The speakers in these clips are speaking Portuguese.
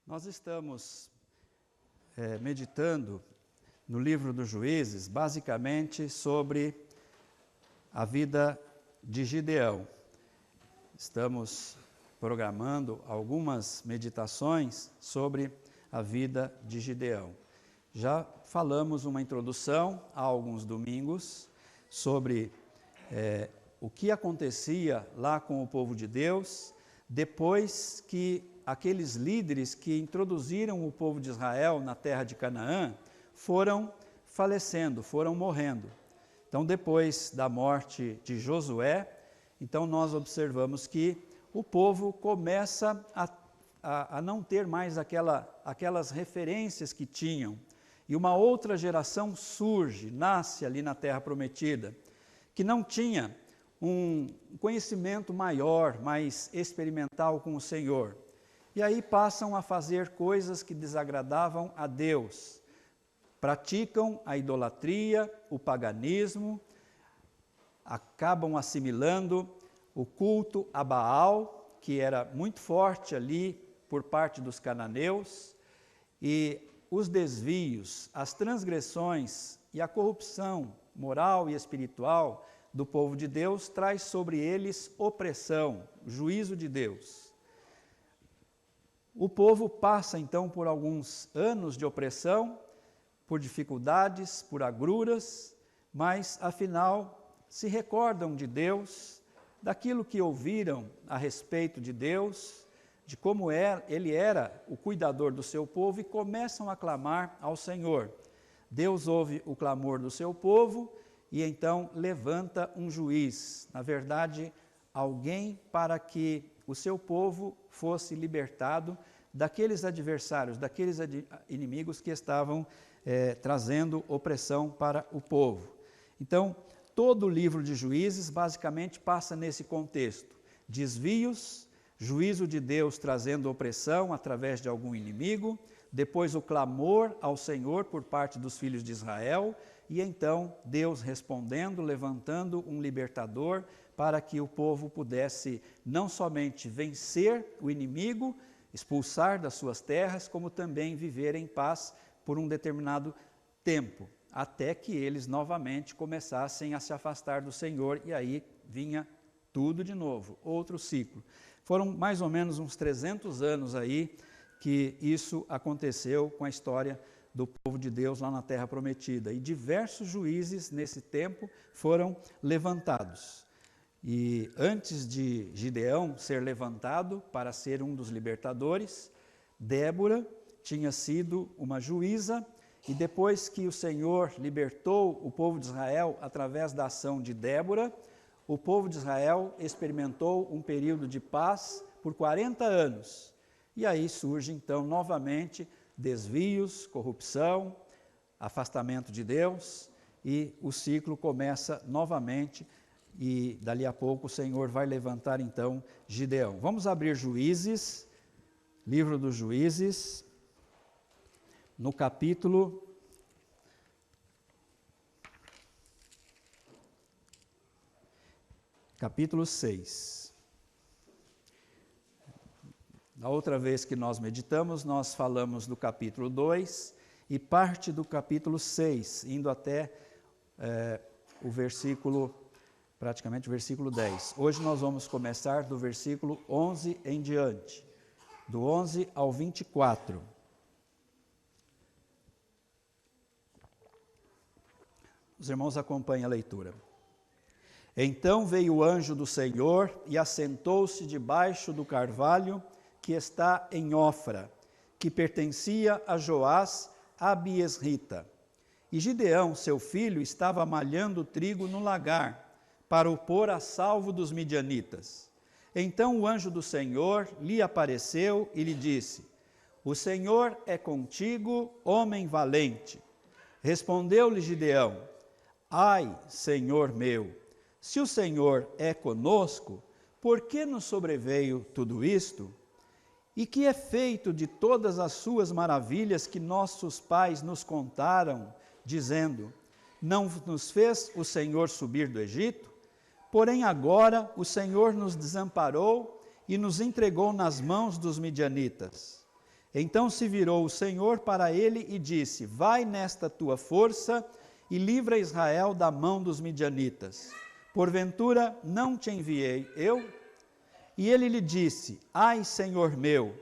Nós estamos meditando no livro dos Juízes, basicamente sobre a vida de Gideão. Estamos programando algumas meditações sobre a vida de Gideão. Já falamos uma introdução há alguns domingos sobre o que acontecia lá com o povo de Deus, depois que aqueles líderes que introduziram o povo de Israel na terra de Canaã foram falecendo, foram morrendo. Então, depois da morte de Josué, então nós observamos que o povo começa a não ter mais aquelas referências que tinham. E uma outra geração surge, nasce ali na terra prometida, que não tinha um conhecimento maior, mais experimental com o Senhor. E aí passam a fazer coisas que desagradavam a Deus. Praticam a idolatria, o paganismo, acabam assimilando o culto a Baal, que era muito forte ali por parte dos cananeus, e os desvios, as transgressões e a corrupção moral e espiritual do povo de Deus traz sobre eles opressão, juízo de Deus. O povo passa então por alguns anos de opressão, por dificuldades, por agruras, mas afinal se recordam de Deus, daquilo que ouviram a respeito de Deus, de como Ele era o cuidador do seu povo e começam a clamar ao Senhor. Deus ouve o clamor do seu povo e então levanta um juiz, na verdade, alguém para que o seu povo fosse libertado daqueles adversários, daqueles inimigos que estavam trazendo opressão para o povo. Então, todo o livro de Juízes basicamente passa nesse contexto. Desvios, juízo de Deus trazendo opressão através de algum inimigo, depois o clamor ao Senhor por parte dos filhos de Israel, e então Deus respondendo, levantando um libertador para que o povo pudesse não somente vencer o inimigo, expulsar das suas terras, como também viver em paz por um determinado tempo, até que eles novamente começassem a se afastar do Senhor, e aí vinha tudo de novo, outro ciclo. Foram mais ou menos uns 300 anos aí que isso aconteceu com a história do povo de Deus lá na Terra Prometida, e diversos juízes nesse tempo foram levantados. E antes de Gideão ser levantado para ser um dos libertadores, Débora tinha sido uma juíza, e depois que o Senhor libertou o povo de Israel através da ação de Débora, o povo de Israel experimentou um período de paz por 40 anos. E aí surge então novamente desvios, corrupção, afastamento de Deus, e o ciclo começa novamente, e dali a pouco o Senhor vai levantar então Gideão. Vamos abrir Juízes, livro dos Juízes, no capítulo 6. Na outra vez que nós meditamos, nós falamos do capítulo 2 e parte do capítulo 6, indo até o versículo, praticamente o versículo 10. Hoje nós vamos começar do versículo 11 em diante, do 11 ao 24. Os irmãos acompanhem a leitura. Então veio o anjo do Senhor e assentou-se debaixo do carvalho que está em Ofra, que pertencia a Joás Abiesrita. E Gideão, seu filho, estava malhando trigo no lagar, para o pôr a salvo dos midianitas. Então o anjo do Senhor lhe apareceu e lhe disse: O Senhor é contigo, homem valente. Respondeu-lhe Gideão: Ai, Senhor meu, se o Senhor é conosco, por que nos sobreveio tudo isto? E que é feito de todas as suas maravilhas que nossos pais nos contaram, dizendo: Não nos fez o Senhor subir do Egito? Porém agora o Senhor nos desamparou e nos entregou nas mãos dos midianitas. Então se virou o Senhor para ele e disse: vai nesta tua força e livra Israel da mão dos midianitas. Porventura não te enviei eu? E ele lhe disse: ai, Senhor meu,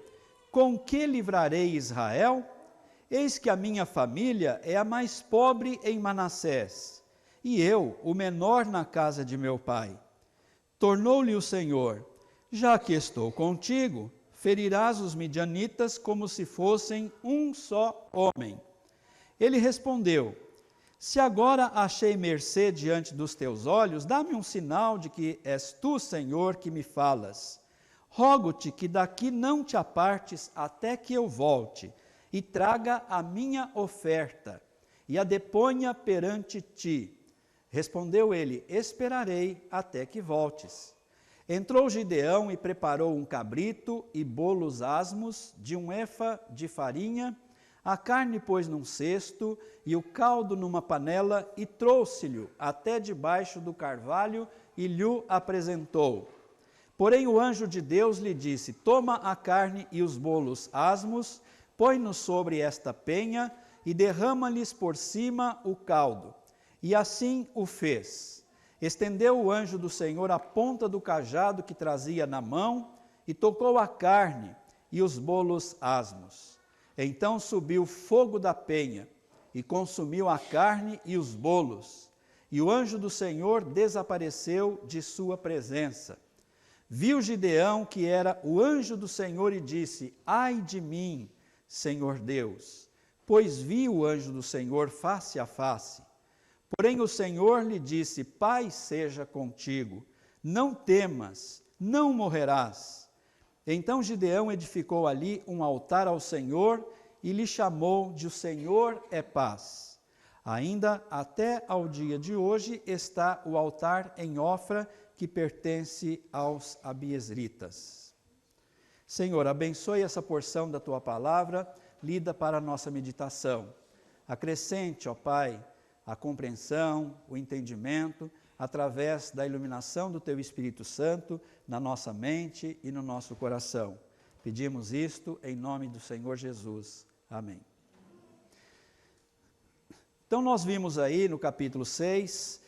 com que livrarei Israel? Eis que a minha família é a mais pobre em Manassés, e eu, o menor na casa de meu pai. Tornou-lhe o Senhor: já que estou contigo, ferirás os midianitas como se fossem um só homem. Ele respondeu: se agora achei mercê diante dos teus olhos, dá-me um sinal de que és tu, Senhor, que me falas. Rogo-te que daqui não te apartes até que eu volte, e traga a minha oferta, e a deponha perante ti. Respondeu ele: esperarei até que voltes. Entrou Gideão e preparou um cabrito e bolos asmos de 1 efa de farinha, a carne pôs num cesto e o caldo numa panela, e trouxe-lhe até debaixo do carvalho e lhe apresentou. Porém o anjo de Deus lhe disse: toma a carne e os bolos asmos, põe-nos sobre esta penha e derrama-lhes por cima o caldo. E assim o fez. Estendeu o anjo do Senhor a ponta do cajado que trazia na mão e tocou a carne e os bolos asmos. Então subiu fogo da penha e consumiu a carne e os bolos. E o anjo do Senhor desapareceu de sua presença. Viu Gideão que era o anjo do Senhor e disse: ai de mim, Senhor Deus, pois vi o anjo do Senhor face a face. Porém o Senhor lhe disse: paz seja contigo, não temas, não morrerás. Então Gideão edificou ali um altar ao Senhor e lhe chamou de: o Senhor é paz. Ainda até ao dia de hoje está o altar em Ofra, que pertence aos abiesritas. Senhor, abençoe essa porção da tua palavra, lida para a nossa meditação. Acrescente, ó Pai, a compreensão, o entendimento, através da iluminação do Teu Espírito Santo na nossa mente e no nosso coração. Pedimos isto em nome do Senhor Jesus. Amém. Então nós vimos aí no capítulo 6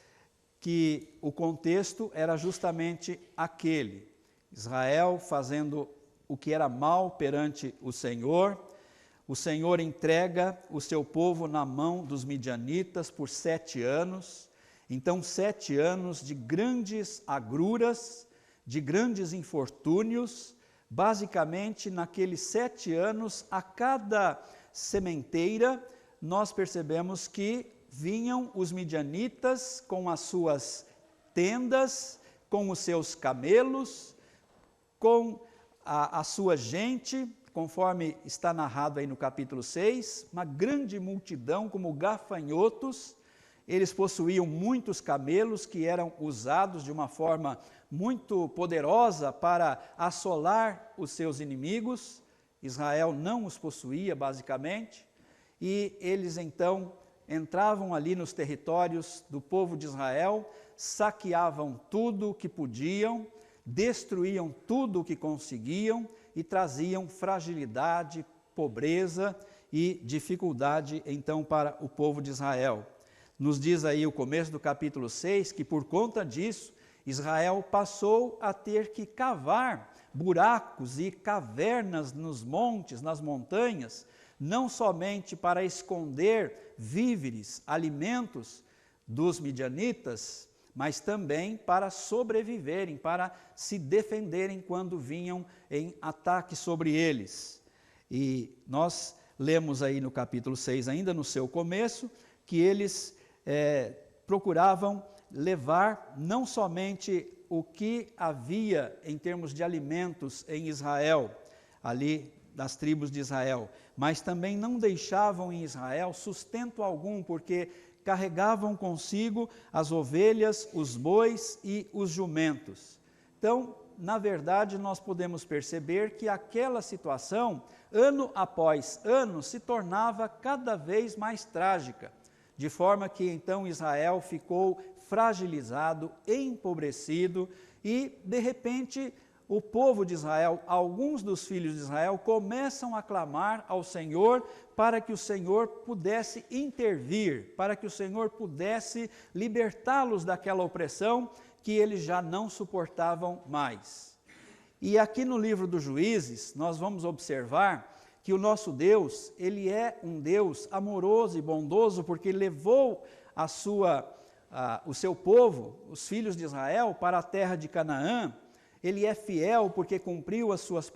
que o contexto era justamente aquele: Israel fazendo o que era mal perante o Senhor entrega o seu povo na mão dos midianitas por 7 anos, então 7 anos de grandes agruras, de grandes infortúnios. Basicamente naqueles 7 anos, a cada sementeira, nós percebemos que vinham os midianitas com as suas tendas, com os seus camelos, com a sua gente, conforme está narrado aí no capítulo 6, uma grande multidão como gafanhotos. Eles possuíam muitos camelos que eram usados de uma forma muito poderosa para assolar os seus inimigos. Israel não os possuía, basicamente, e eles então entravam ali nos territórios do povo de Israel, saqueavam tudo o que podiam, destruíam tudo o que conseguiam e traziam fragilidade, pobreza e dificuldade então para o povo de Israel. Nos diz aí o começo do capítulo 6 que por conta disso Israel passou a ter que cavar buracos e cavernas nos montes, nas montanhas, não somente para esconder víveres, alimentos dos midianitas, mas também para sobreviverem, para se defenderem quando vinham em ataque sobre eles. E nós lemos aí no capítulo 6, ainda no seu começo, que eles procuravam levar não somente o que havia em termos de alimentos em Israel, ali das tribos de Israel, mas também não deixavam em Israel sustento algum, porque carregavam consigo as ovelhas, os bois e os jumentos. Então, na verdade, nós podemos perceber que aquela situação, ano após ano, se tornava cada vez mais trágica, de forma que então Israel ficou fragilizado, empobrecido e, de repente, o povo de Israel, alguns dos filhos de Israel, começam a clamar ao Senhor para que o Senhor pudesse intervir, para que o Senhor pudesse libertá-los daquela opressão que eles já não suportavam mais. E aqui no livro dos Juízes, nós vamos observar que o nosso Deus, Ele é um Deus amoroso e bondoso, porque levou o seu povo, os filhos de Israel, para a terra de Canaã. Ele é fiel porque cumpriu as suas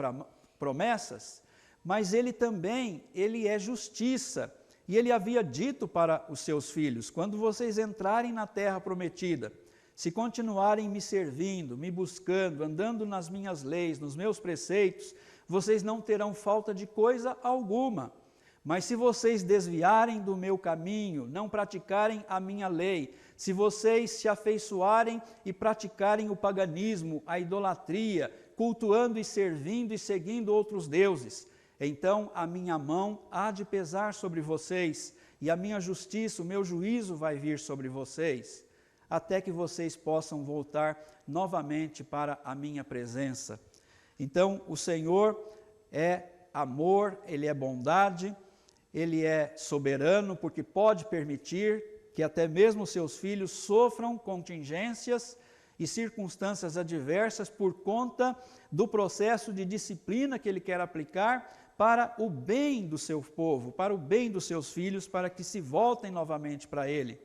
promessas, mas ele também, ele é justiça. E ele havia dito para os seus filhos: quando vocês entrarem na terra prometida, se continuarem me servindo, me buscando, andando nas minhas leis, nos meus preceitos, vocês não terão falta de coisa alguma. Mas se vocês desviarem do meu caminho, não praticarem a minha lei, se vocês se afeiçoarem e praticarem o paganismo, a idolatria, cultuando e servindo e seguindo outros deuses, então a minha mão há de pesar sobre vocês, e a minha justiça, o meu juízo vai vir sobre vocês, até que vocês possam voltar novamente para a minha presença. Então o Senhor é amor, Ele é bondade, Ele é soberano, porque pode permitir que até mesmo seus filhos sofram contingências e circunstâncias adversas por conta do processo de disciplina que Ele quer aplicar para o bem do seu povo, para o bem dos seus filhos, para que se voltem novamente para Ele.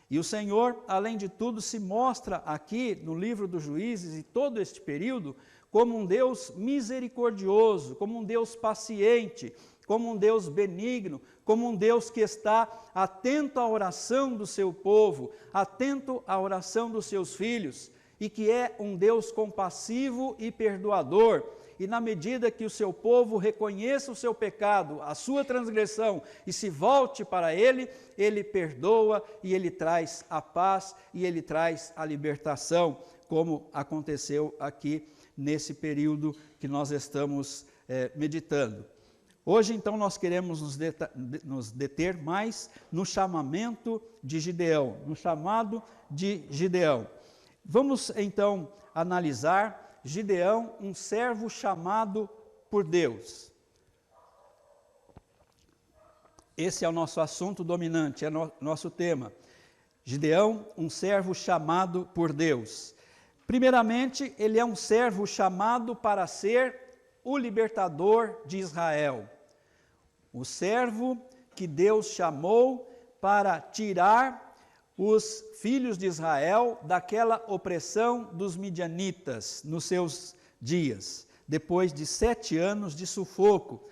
E o Senhor, além de tudo, se mostra aqui no livro dos Juízes e todo este período como um Deus misericordioso, como um Deus paciente, como um Deus benigno, como um Deus que está atento à oração do seu povo, atento à oração dos seus filhos, e que é um Deus compassivo e perdoador. E na medida que o seu povo reconheça o seu pecado, a sua transgressão, e se volte para Ele, Ele perdoa e Ele traz a paz e Ele traz a libertação, como aconteceu aqui nesse período que nós estamos meditando. Hoje, então, nós queremos nos deter mais no chamamento de Gideão, no chamado de Gideão. Vamos, então, analisar Gideão, um servo chamado por Deus. Esse é o nosso assunto dominante, é nosso tema. Gideão, um servo chamado por Deus. Primeiramente, ele é um servo chamado para ser o libertador de Israel. O servo que Deus chamou para tirar os filhos de Israel daquela opressão dos midianitas nos seus dias, depois de 7 anos de sufoco,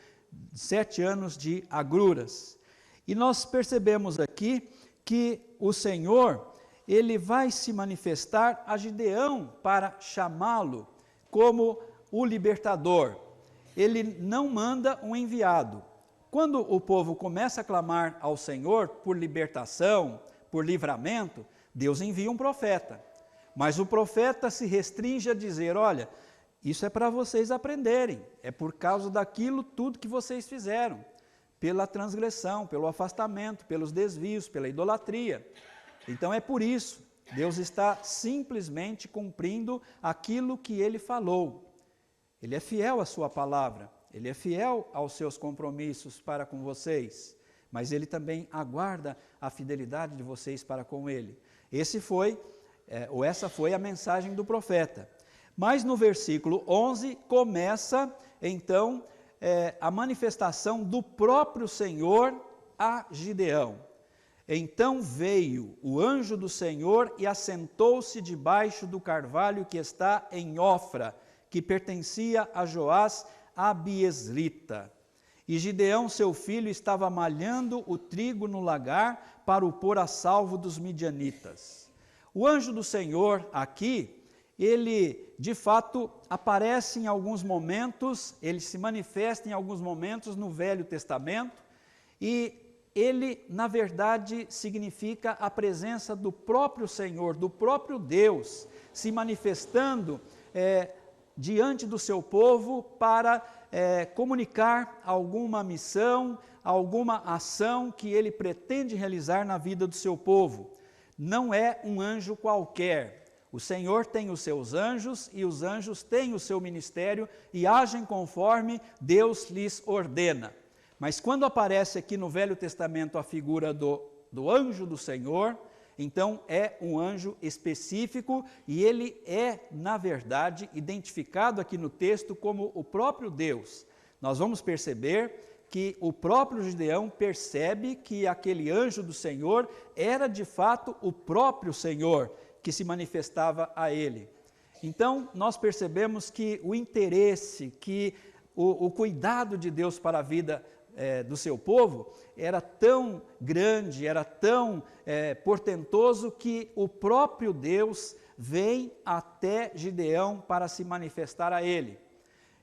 7 anos de agruras. E nós percebemos aqui que o Senhor, Ele vai se manifestar a Gideão para chamá-lo como o libertador. Ele não manda um enviado. Quando o povo começa a clamar ao Senhor por libertação, por livramento, Deus envia um profeta. Mas o profeta se restringe a dizer: olha, isso é para vocês aprenderem, é por causa daquilo tudo que vocês fizeram, pela transgressão, pelo afastamento, pelos desvios, pela idolatria. Então é por isso, Deus está simplesmente cumprindo aquilo que Ele falou. Ele é fiel à sua palavra, Ele é fiel aos seus compromissos para com vocês, mas Ele também aguarda a fidelidade de vocês para com Ele. Essa foi a mensagem do profeta. Mas no versículo 11 começa então a manifestação do próprio Senhor a Gideão. Então veio o anjo do Senhor e assentou-se debaixo do carvalho que está em Ofra, que pertencia a Joás Abiezrita. E Gideão, seu filho, estava malhando o trigo no lagar para o pôr a salvo dos midianitas. O anjo do Senhor aqui, ele de fato aparece em alguns momentos, ele se manifesta em alguns momentos no Velho Testamento, e ele, na verdade, significa a presença do próprio Senhor, do próprio Deus, se manifestando diante do seu povo para comunicar alguma missão, alguma ação que ele pretende realizar na vida do seu povo. Não é um anjo qualquer. O Senhor tem os seus anjos e os anjos têm o seu ministério e agem conforme Deus lhes ordena. Mas quando aparece aqui no Velho Testamento a figura do anjo do Senhor, então é um anjo específico e ele é, na verdade, identificado aqui no texto como o próprio Deus. Nós vamos perceber que o próprio Gideão percebe que aquele anjo do Senhor era de fato o próprio Senhor que se manifestava a ele. Então nós percebemos que o interesse, que o cuidado de Deus para a vida do seu povo era tão grande, era tão portentoso que o próprio Deus vem até Gideão para se manifestar a ele.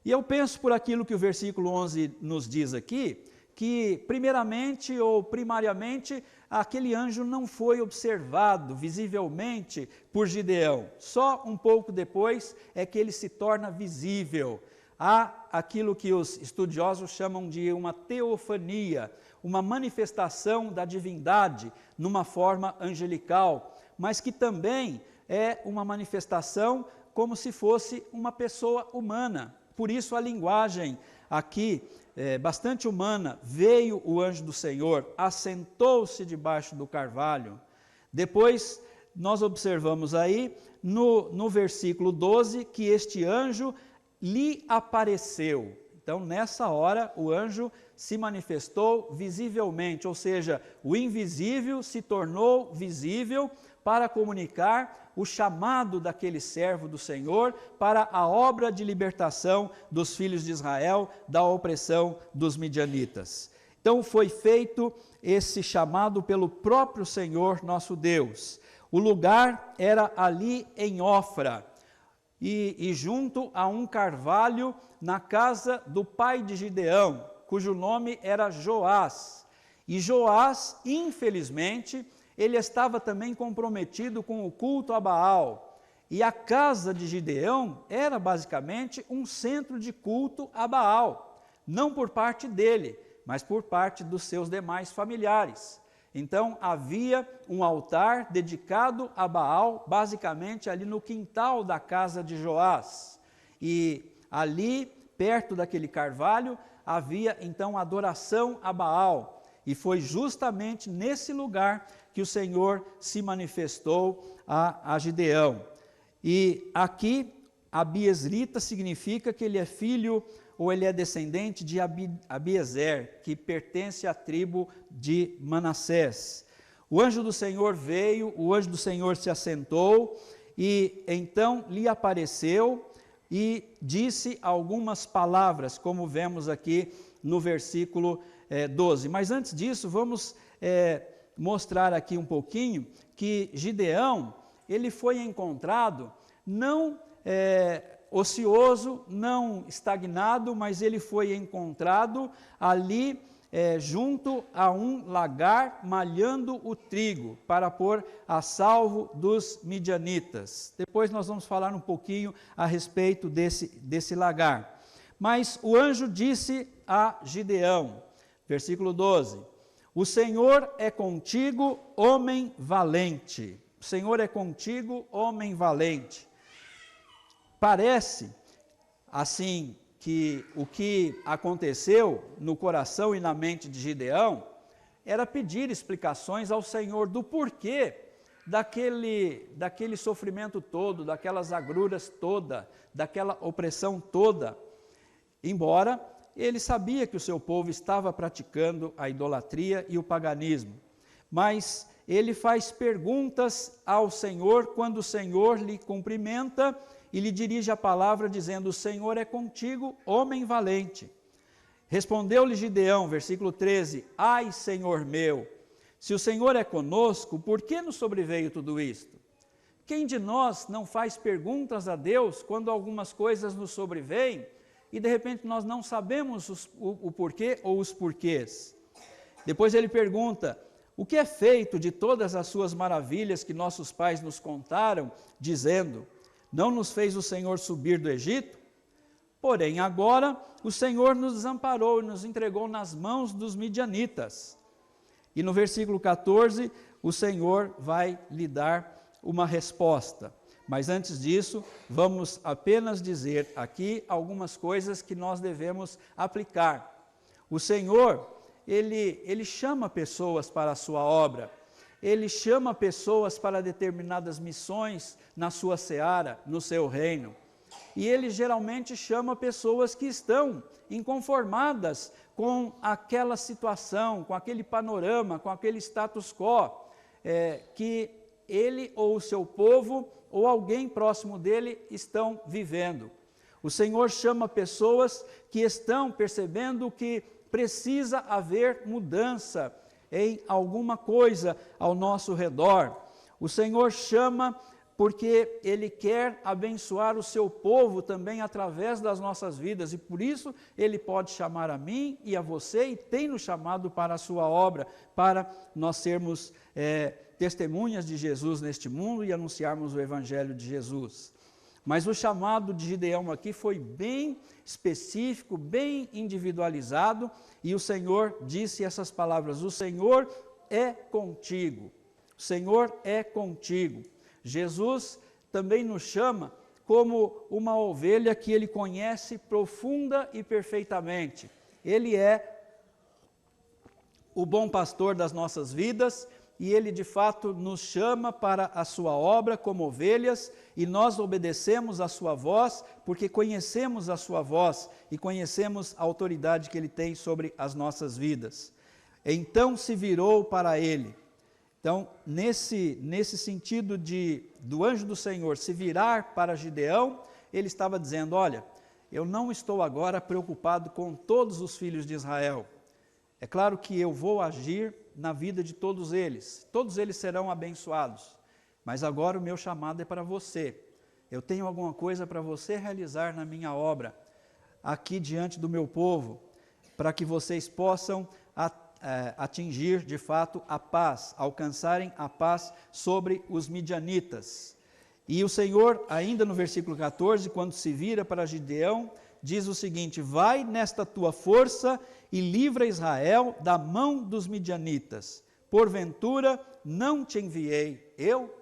E eu penso por aquilo que o versículo 11 nos diz aqui, que primeiramente ou primariamente aquele anjo não foi observado visivelmente por Gideão. Só um pouco depois é que ele se torna visível. Há aquilo que os estudiosos chamam de uma teofania, uma manifestação da divindade numa forma angelical, mas que também é uma manifestação como se fosse uma pessoa humana. Por isso a linguagem aqui bastante humana. Veio o anjo do Senhor, assentou-se debaixo do carvalho. Depois nós observamos aí no versículo 12 que este anjo lhe apareceu. Então nessa hora o anjo se manifestou visivelmente, ou seja, o invisível se tornou visível para comunicar o chamado daquele servo do Senhor para a obra de libertação dos filhos de Israel da opressão dos midianitas. Então foi feito esse chamado pelo próprio Senhor nosso Deus. O lugar era ali em Ofra e junto a um carvalho na casa do pai de Gideão, cujo nome era Joás. E Joás, infelizmente, ele estava também comprometido com o culto a Baal. E a casa de Gideão era basicamente um centro de culto a Baal, não por parte dele, mas por parte dos seus demais familiares. Então havia um altar dedicado a Baal, basicamente ali no quintal da casa de Joás. E ali, perto daquele carvalho, havia então adoração a Baal. E foi justamente nesse lugar que o Senhor se manifestou a Gideão. E aqui, Abiesrita significa que ele é filho ou ele é descendente de Abiezer, que pertence à tribo de Manassés. O anjo do Senhor veio, o anjo do Senhor se assentou e então lhe apareceu e disse algumas palavras, como vemos aqui no versículo 12. Mas antes disso, vamos mostrar aqui um pouquinho que Gideão, ele foi encontrado não ocioso, não estagnado, mas ele foi encontrado ali junto a um lagar, malhando o trigo, para pôr a salvo dos midianitas. Depois nós vamos falar um pouquinho a respeito desse lagar. Mas o anjo disse a Gideão, versículo 12, o Senhor é contigo, homem valente. O Senhor é contigo, homem valente. Parece, assim, que o que aconteceu no coração e na mente de Gideão era pedir explicações ao Senhor do porquê daquele sofrimento todo, daquelas agruras toda, daquela opressão toda. Embora ele sabia que o seu povo estava praticando a idolatria e o paganismo, mas ele faz perguntas ao Senhor quando o Senhor lhe cumprimenta e lhe dirige a palavra dizendo, o Senhor é contigo, homem valente. Respondeu-lhe Gideão, versículo 13, ai Senhor meu, se o Senhor é conosco, por que nos sobreveio tudo isto? Quem de nós não faz perguntas a Deus quando algumas coisas nos sobrevêm e de repente nós não sabemos o porquê ou os porquês? Depois ele pergunta, o que é feito de todas as suas maravilhas que nossos pais nos contaram, dizendo, não nos fez o Senhor subir do Egito? Porém agora o Senhor nos desamparou e nos entregou nas mãos dos midianitas. E no versículo 14, o Senhor vai lhe dar uma resposta. Mas antes disso, vamos apenas dizer aqui algumas coisas que nós devemos aplicar. O Senhor, Ele chama pessoas para a sua obra, Ele chama pessoas para determinadas missões na sua seara, no seu reino. E Ele geralmente chama pessoas que estão inconformadas com aquela situação, com aquele panorama, com aquele status quo, que Ele ou o seu povo ou alguém próximo dele estão vivendo. O Senhor chama pessoas que estão percebendo que precisa haver mudança em alguma coisa ao nosso redor. O Senhor chama porque Ele quer abençoar o seu povo também através das nossas vidas, e por isso Ele pode chamar a mim e a você, e tem nos chamado para a sua obra, para nós sermos testemunhas de Jesus neste mundo e anunciarmos o Evangelho de Jesus. Mas o chamado de Gideão aqui foi bem específico, bem individualizado, e o Senhor disse essas palavras: o Senhor é contigo, o Senhor é contigo. Jesus também nos chama como uma ovelha que Ele conhece profunda e perfeitamente. Ele é o bom pastor das nossas vidas, e Ele de fato nos chama para a sua obra como ovelhas, e nós obedecemos a sua voz, porque conhecemos a sua voz e conhecemos a autoridade que Ele tem sobre as nossas vidas. Então se virou para ele. Então, nesse sentido do anjo do Senhor se virar para Gideão, ele estava dizendo: olha, eu não estou agora preocupado com todos os filhos de Israel. É claro que eu vou agir na vida de todos eles serão abençoados, mas agora o meu chamado é para você. Eu tenho alguma coisa para você realizar na minha obra, aqui diante do meu povo, para que vocês possam atingir de fato a paz, alcançarem a paz sobre os midianitas. E o Senhor, ainda no versículo 14, quando se vira para Gideão, diz o seguinte: vai nesta tua força e livra Israel da mão dos midianitas, porventura não te enviei eu?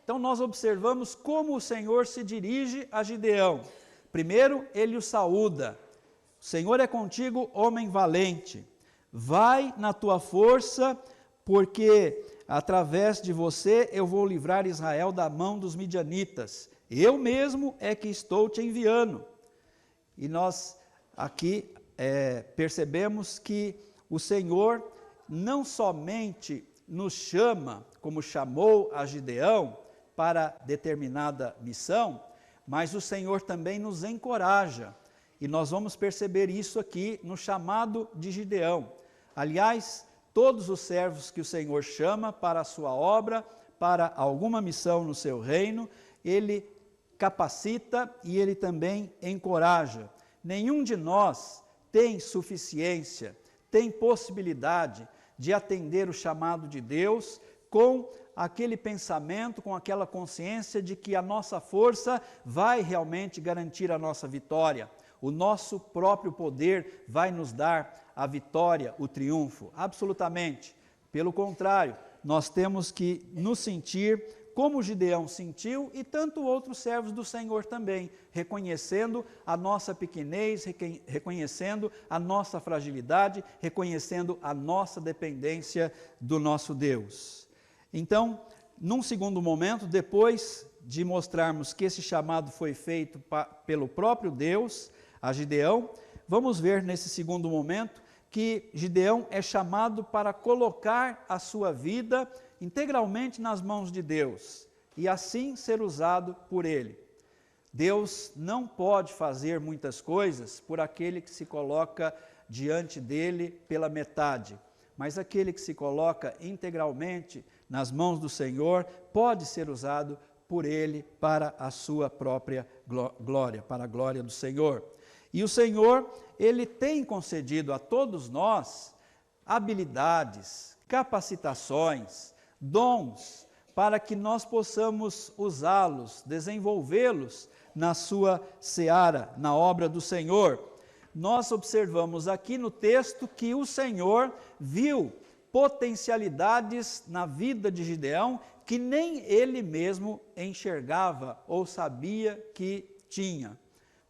Então nós observamos como o Senhor se dirige a Gideão. Primeiro ele o saúda: o Senhor é contigo, homem valente, vai na tua força, porque através de você eu vou livrar Israel da mão dos midianitas, eu mesmo é que estou te enviando. E nós aqui percebemos que o Senhor não somente nos chama, como chamou a Gideão, para determinada missão, mas o Senhor também nos encoraja. E nós vamos perceber isso aqui no chamado de Gideão. Aliás, todos os servos que o Senhor chama para a sua obra, para alguma missão no seu reino, Ele capacita e Ele também encoraja. Nenhum de nós tem suficiência, tem possibilidade de atender o chamado de Deus com aquele pensamento, com aquela consciência de que a nossa força vai realmente garantir a nossa vitória. O nosso próprio poder vai nos dar a vitória, o triunfo. Absolutamente. Pelo contrário, nós temos que nos sentir como Gideão sentiu, e tanto outros servos do Senhor também, reconhecendo a nossa pequenez, reconhecendo a nossa fragilidade, reconhecendo a nossa dependência do nosso Deus. Então, num segundo momento, depois de mostrarmos que esse chamado foi feito pelo próprio Deus a Gideão, vamos ver nesse segundo momento que Gideão é chamado para colocar a sua vida integralmente nas mãos de Deus e assim ser usado por Ele. Deus não pode fazer muitas coisas por aquele que se coloca diante dele pela metade, mas aquele que se coloca integralmente nas mãos do Senhor pode ser usado por Ele para a sua própria glória, para a glória do Senhor. E o Senhor, Ele tem concedido a todos nós habilidades, capacitações, dons, para que nós possamos usá-los, desenvolvê-los na sua seara, na obra do Senhor. Nós observamos aqui no texto que o Senhor viu potencialidades na vida de Gideão que nem ele mesmo enxergava ou sabia que tinha,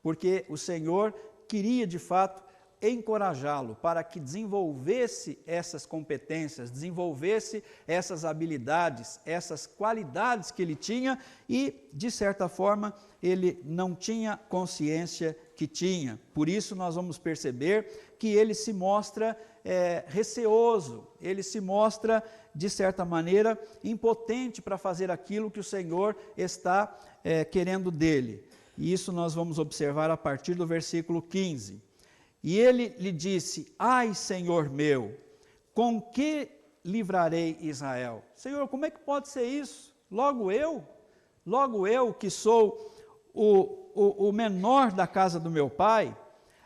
porque o Senhor queria de fato encorajá-lo para que desenvolvesse essas competências, desenvolvesse essas habilidades, essas qualidades que ele tinha e, de certa forma, ele não tinha consciência que tinha. Por isso nós vamos perceber que ele se mostra receoso, ele se mostra, de certa maneira, impotente para fazer aquilo que o Senhor está querendo dele. E isso nós vamos observar a partir do versículo 15. E ele lhe disse: ai, Senhor meu, com que livrarei Israel? Senhor, como é que pode ser isso? Logo eu que sou o menor da casa do meu pai,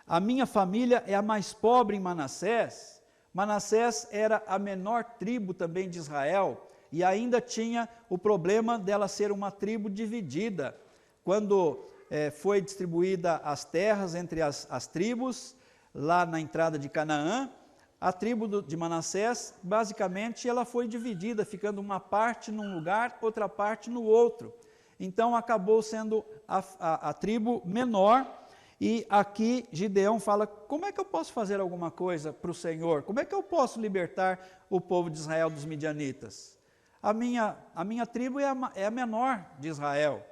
a minha família é a mais pobre em Manassés. Manassés era a menor tribo também de Israel, e ainda tinha o problema dela ser uma tribo dividida. Quando foi distribuída as terras entre as tribos, lá na entrada de Canaã, a tribo de Manassés, basicamente, ela foi dividida, ficando uma parte num lugar, outra parte no outro. Então, acabou sendo a tribo menor, e aqui Gideão fala: como é que eu posso fazer alguma coisa para o Senhor? Como é que eu posso libertar o povo de Israel dos midianitas? A minha tribo é a menor de Israel.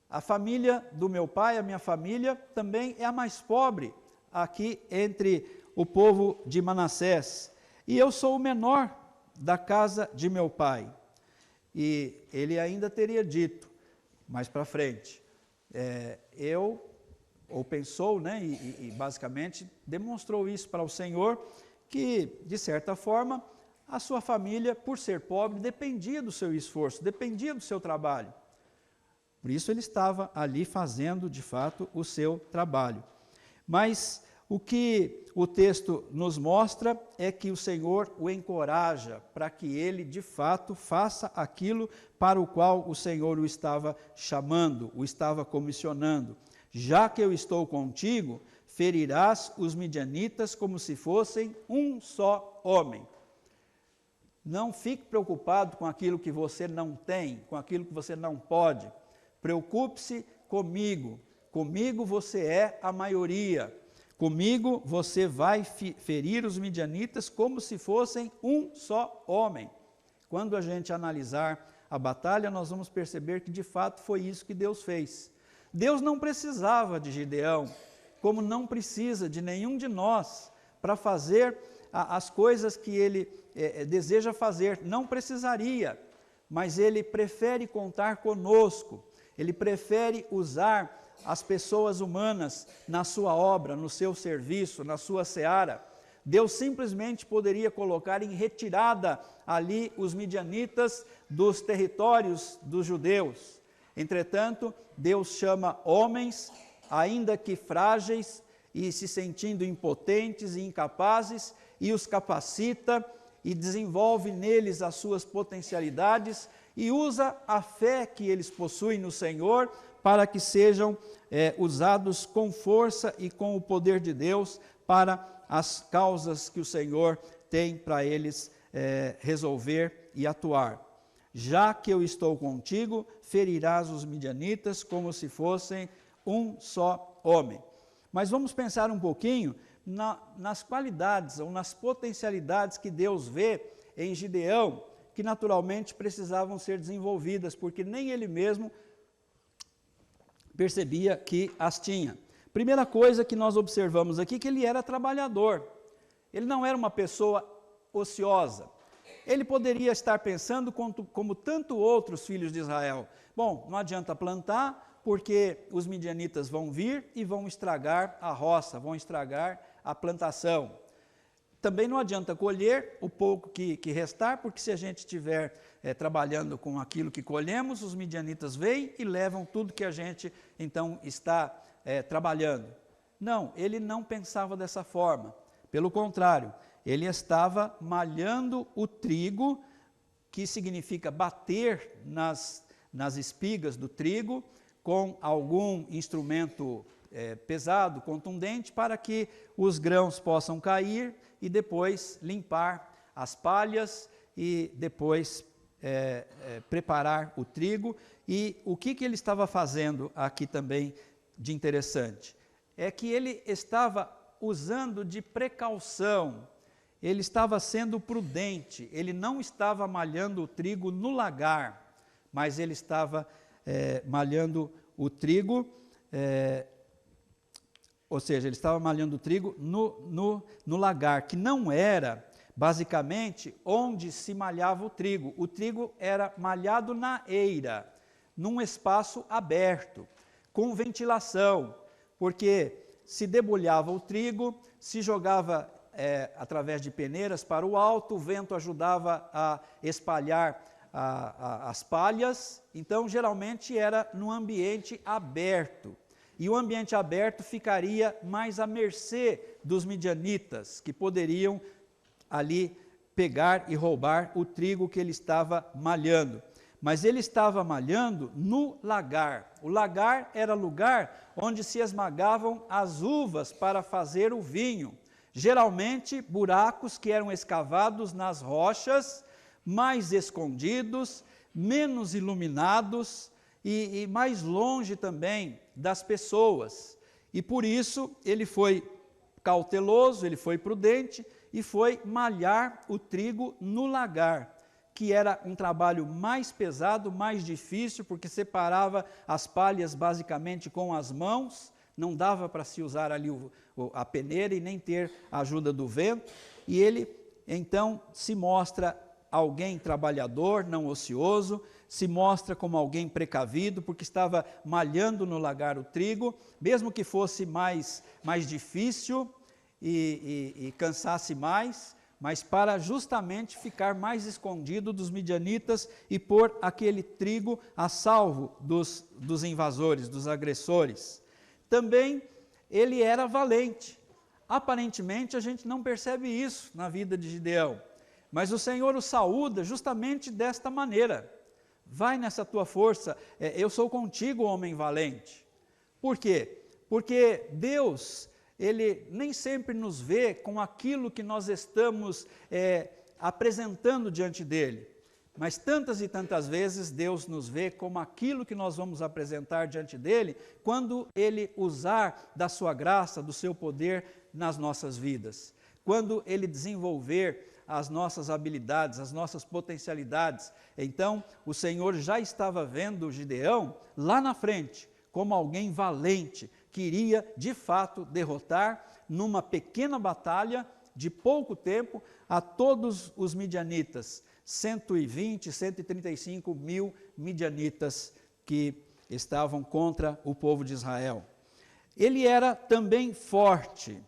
A família do meu pai, a minha família, também é a mais pobre aqui entre o povo de Manassés, e eu sou o menor da casa de meu pai. E ele ainda teria dito, mais para frente, ou pensou, né, e basicamente demonstrou isso para o Senhor, que, de certa forma, a sua família, por ser pobre, dependia do seu esforço, dependia do seu trabalho. Por isso ele estava ali fazendo, de fato, o seu trabalho. Mas o que o texto nos mostra é que o Senhor o encoraja para que ele, de fato, faça aquilo para o qual o Senhor o estava chamando, o estava comissionando. Já que eu estou contigo, ferirás os midianitas como se fossem um só homem. Não fique preocupado com aquilo que você não tem, com aquilo que você não pode. Preocupe-se comigo. Comigo você é a maioria. Comigo você vai ferir os midianitas como se fossem um só homem. Quando a gente analisar a batalha, nós vamos perceber que de fato foi isso que Deus fez. Deus não precisava de Gideão, como não precisa de nenhum de nós, para fazer as coisas que ele deseja fazer. Não precisaria, mas ele prefere contar conosco, ele prefere usar as pessoas humanas na sua obra, no seu serviço, na sua seara. Deus simplesmente poderia colocar em retirada ali os midianitas dos territórios dos judeus. Entretanto, Deus chama homens, ainda que frágeis e se sentindo impotentes e incapazes, e os capacita e desenvolve neles as suas potencialidades e usa a fé que eles possuem no Senhor para que sejam usados com força e com o poder de Deus para as causas que o Senhor tem para eles resolver e atuar. Já que eu estou contigo, ferirás os midianitas como se fossem um só homem. Mas vamos pensar um pouquinho nas qualidades ou nas potencialidades que Deus vê em Gideão, que naturalmente precisavam ser desenvolvidas, porque nem ele mesmo percebia que as tinha. Primeira coisa que nós observamos aqui, que ele era trabalhador. Ele não era uma pessoa ociosa. Ele poderia estar pensando como tanto outros filhos de Israel. Bom, não adianta plantar, porque os midianitas vão vir e vão estragar a roça, vão estragar a plantação. Também não adianta colher o pouco que restar, porque se a gente estiver trabalhando com aquilo que colhemos, os midianitas vêm e levam tudo que a gente então está trabalhando. Não, ele não pensava dessa forma. Pelo contrário, ele estava malhando o trigo, que significa bater nas espigas do trigo, com algum instrumento pesado, contundente, para que os grãos possam cair e depois limpar as palhas e depois preparar o trigo. E o que ele estava fazendo aqui também de interessante? É que ele estava usando de precaução, ele estava sendo prudente, ele não estava malhando o trigo no lagar, mas ele estava malhando o trigo, ou seja, ele estava malhando o trigo no lagar, que não era basicamente onde se malhava o trigo. O trigo era malhado na eira, num espaço aberto, com ventilação, porque se debulhava o trigo, se jogava através de peneiras para o alto, o vento ajudava a espalhar as palhas, então geralmente era num ambiente aberto. E o ambiente aberto ficaria mais à mercê dos midianitas, que poderiam ali pegar e roubar o trigo que ele estava malhando. Mas ele estava malhando no lagar. O lagar era lugar onde se esmagavam as uvas para fazer o vinho. Geralmente, buracos que eram escavados nas rochas, mais escondidos, menos iluminados e mais longe também das pessoas. E por isso ele foi cauteloso, ele foi prudente e foi malhar o trigo no lagar, que era um trabalho mais pesado, mais difícil, porque separava as palhas basicamente com as mãos, não dava para se usar ali a peneira e nem ter a ajuda do vento, e ele então se mostra alguém trabalhador, não ocioso, se mostra como alguém precavido, porque estava malhando no lagar o trigo, mesmo que fosse mais difícil e cansasse mais, mas para justamente ficar mais escondido dos midianitas e pôr aquele trigo a salvo dos invasores, dos agressores. Também ele era valente. Aparentemente a gente não percebe isso na vida de Gideão, mas o Senhor o saúda justamente desta maneira. Vai nessa tua força, eu sou contigo, homem valente. Por quê? Porque Deus, Ele nem sempre nos vê com aquilo que nós estamos apresentando diante dEle, mas tantas e tantas vezes Deus nos vê como aquilo que nós vamos apresentar diante dEle, quando Ele usar da sua graça, do seu poder nas nossas vidas, quando Ele desenvolver as nossas habilidades, as nossas potencialidades. Então o Senhor já estava vendo Gideão lá na frente, como alguém valente, que iria de fato derrotar numa pequena batalha de pouco tempo a todos os midianitas, 120, 135 mil midianitas que estavam contra o povo de Israel. Ele era também forte,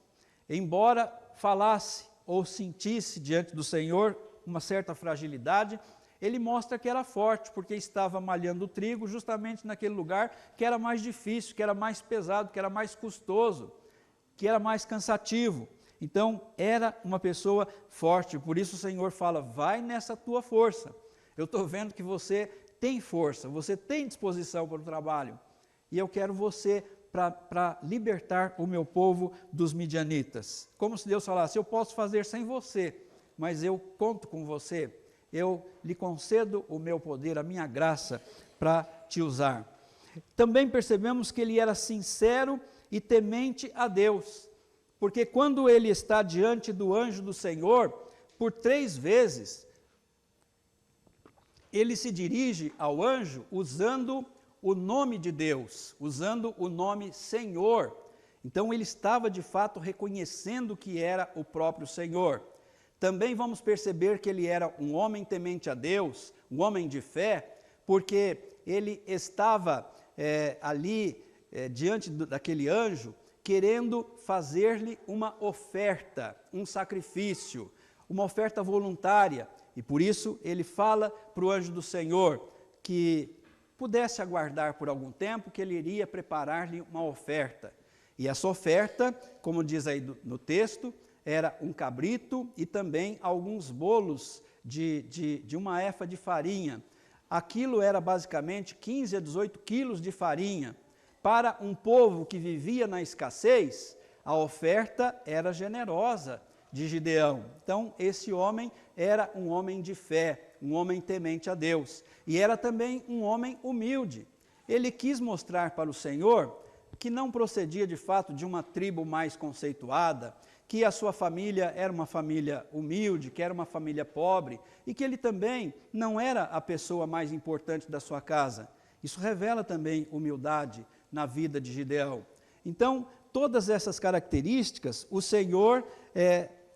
embora falasse ou sentisse diante do Senhor uma certa fragilidade, ele mostra que era forte, porque estava malhando o trigo justamente naquele lugar que era mais difícil, que era mais pesado, que era mais custoso, que era mais cansativo. Então, era uma pessoa forte, por isso o Senhor fala, vai nessa tua força. Eu estou vendo que você tem força, você tem disposição para o trabalho, e eu quero você para libertar o meu povo dos midianitas. Como se Deus falasse, eu posso fazer sem você, mas eu conto com você, eu lhe concedo o meu poder, a minha graça para te usar. Também percebemos que ele era sincero e temente a Deus, porque quando ele está diante do anjo do Senhor, por 3 vezes, ele se dirige ao anjo usando o nome de Deus, usando o nome Senhor. Então ele estava de fato reconhecendo que era o próprio Senhor. Também vamos perceber que ele era um homem temente a Deus, um homem de fé, porque ele estava ali diante daquele anjo, querendo fazer-lhe uma oferta, um sacrifício, uma oferta voluntária. E por isso ele fala para o anjo do Senhor que pudesse aguardar por algum tempo, que ele iria preparar-lhe uma oferta. E essa oferta, como diz aí no texto, era um cabrito e também alguns bolos de uma efa de farinha. Aquilo era basicamente 15 a 18 quilos de farinha. Para um povo que vivia na escassez, a oferta era generosa, de Gideão. Então, esse homem era um homem de fé, um homem temente a Deus, e era também um homem humilde. Ele quis mostrar para o Senhor que não procedia de fato de uma tribo mais conceituada, que a sua família era uma família humilde, que era uma família pobre, e que ele também não era a pessoa mais importante da sua casa. Isso revela também humildade na vida de Gideão. Então, todas essas características o Senhor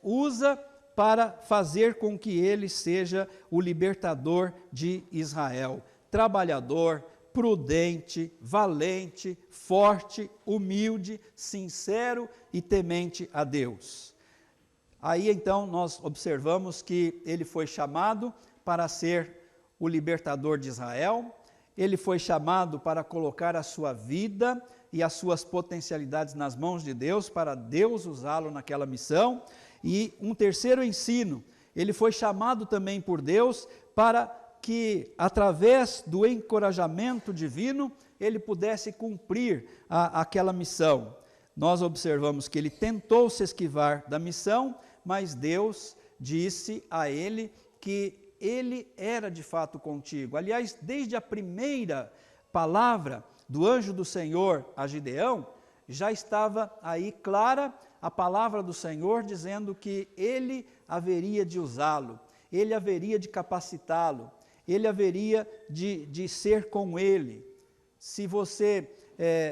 usa para fazer com que ele seja o libertador de Israel. Trabalhador, prudente, valente, forte, humilde, sincero e temente a Deus. Aí então nós observamos que ele foi chamado para ser o libertador de Israel, ele foi chamado para colocar a sua vida e as suas potencialidades nas mãos de Deus, para Deus usá-lo naquela missão. E um terceiro ensino, ele foi chamado também por Deus para que, através do encorajamento divino, ele pudesse cumprir aquela missão. Nós observamos que ele tentou se esquivar da missão, mas Deus disse a ele que ele era de fato contigo. Aliás, desde a primeira palavra do anjo do Senhor a Gideão, já estava aí clara a palavra do Senhor dizendo que ele haveria de usá-lo, ele haveria de capacitá-lo, ele haveria de ser com ele. Se você